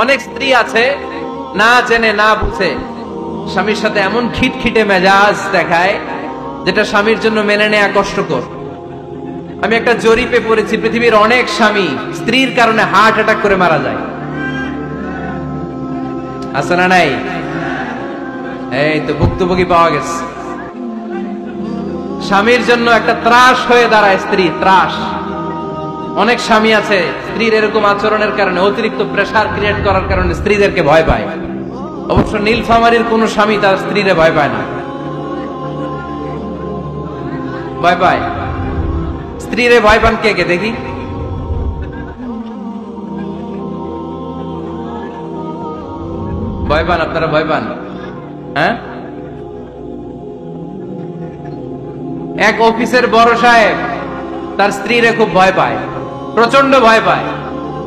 অনেক স্ত্রী আছে না জেনে না বুঝে স্বামীর সাথে এমন খিটখিটে মেজাজ দেখায় যেটা স্বামীর জন্য মেনে নেওয়া কষ্টকর। আমি একটা জরিপে পড়েছি, পৃথিবীর অনেক স্বামী স্ত্রীর কারণে হার্ট অ্যাটাক করে মারা যায়। আছে না নাই? এই তো ভুক্তভোগী পাওয়া গেছে। স্বামীর জন্য একটা ত্রাস হয়ে দাঁড়ায় স্ত্রী, ত্রাস। অনেক স্বামী আছে স্ত্রীর এরকম আচরণের কারণে, অতিরিক্ত প্রেসার ক্রিয়েট করার কারণে স্ত্রীদেরকে ভয় পায়। অবশ্য নীলফামারীর কোন স্বামী তার স্ত্রীরে ভয় পায় না। ভয় পায়? স্ত্রীরে ভয় পান কে কে দেখি? ভয় পান আপনারা? ভয় পান? হ্যাঁ, এক অফিসের বড় সাহেব তার স্ত্রীরে খুব ভয় পায়, প্রচন্ড ভয় পায়।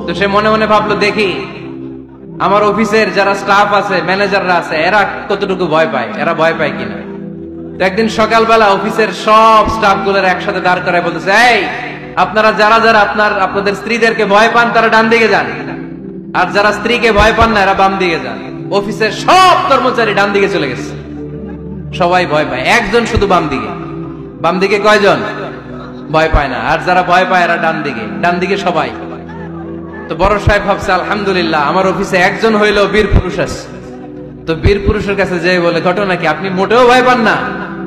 তো সে মনে মনে ভাবলো, দেখি আমার অফিসের যারা স্টাফ আছে, ম্যানেজাররা আছে, এরা কতটুকু ভয় পায়, এরা ভয় পায় কিনা। তো একদিন সকালবেলা অফিসের সব স্টাফ গুলোর একসাথে দাঁড় করায় বলতেছে, এই আপনারা যারা যারা আপনাদের স্ত্রীদেরকে ভয় পান তারা ডান দিকে যান, আর যারা স্ত্রীকে ভয় পান না এরা বাম দিকে যান। অফিসের সব কর্মচারী ডান দিকে চলে গেছে, সবাই ভয় পায়, একজন শুধু বাম দিকে। বাম দিকে কয়জন ভয় পায় না, আর যারা ভয় পায় এরা ডান দিকে, ডান দিকে সবাই। তো বড় সাহেব ভাবছে, আলহামদুলিল্লাহ আমার অফিসে একজন হইলেও বীর পুরুষ আছে। তো বীর পুরুষের কাছে যেয়ে বলে, ঘটনা কি, আপনি মোটেও ভয় পান না?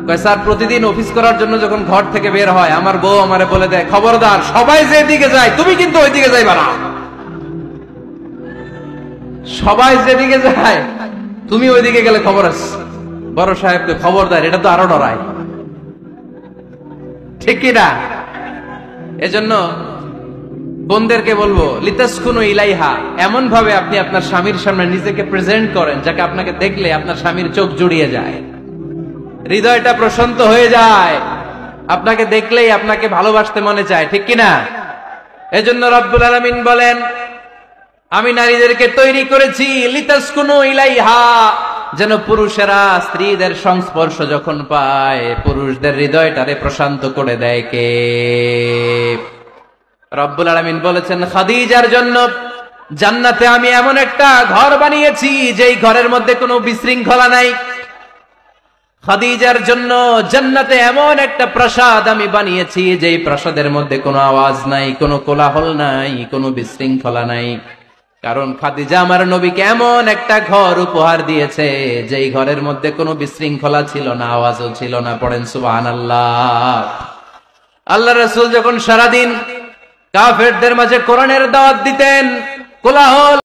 কয়, স্যার প্রতিদিন অফিস করার জন্য যখন ঘর থেকে বের হয় আমার বউ আমারে বলে দেয়, খবরদার সবাই যেদিকে যায় তুমি কিন্তু ওইদিকে যাইবা না, সবাই যেদিকে যায় তুমি ওইদিকে গেলে খবর আছে। বড় সাহেবকে খবরদার, এটা তো আরো ডরায়, ঠিক কিনা? এজন্য বোনদেরকে বলবো, লিতাসকুনু ইলাইহা, এমন ভাবে আপনি আপনার স্বামীর সামনে নিজেকে প্রেজেন্ট করেন যাকে আপনাকে দেখলে আপনার স্বামীর চোখ জুড়িয়ে যায়, হৃদয়টা প্রশান্ত হয়ে যায়, আপনাকে দেখলেই আপনাকে ভালোবাসতে মনে চায়, ঠিক কিনা? এজন্য রব্বুল আলামিন বলেন, আমি নারীদেরকে তৈরি করেছি লিতাসকুনু ইলাইহা, যেন পুরুষেরা স্ত্রীদের সংস্পর্শ যখন পায় পুরুষদের হৃদয়টারে প্রশান্ত করে দেয় কে? রব্বুল আলামিন বলেছেন, খাদিজার জন্য জান্নাতে আমি এমন একটা ঘর বানিয়েছি যেই ঘরের মধ্যে কোনো বিশৃঙ্খলা নাই। খাদিজার জন্য জান্নাতে এমন একটা প্রাসাদ আমি বানিয়েছি যেই প্রাসাদের মধ্যে কোনো আওয়াজ নাই, কোনো কোলাহল নাই, কোনো বিশৃঙ্খলা নাই। কারণ খাদিজা আমার নবীকে এমন একটা ঘর উপহার দিয়েছে যেই ঘরের মধ্যে কোনো বিশৃঙ্খলা ছিল না, আওয়াজও ছিল না। পড়েন সুবহানাল্লাহ। আল্লাহ রাসূল যখন সারাদিন কাফেরদের মাঝে কোরআনের দাওয়াত দিতেন, কোলাহল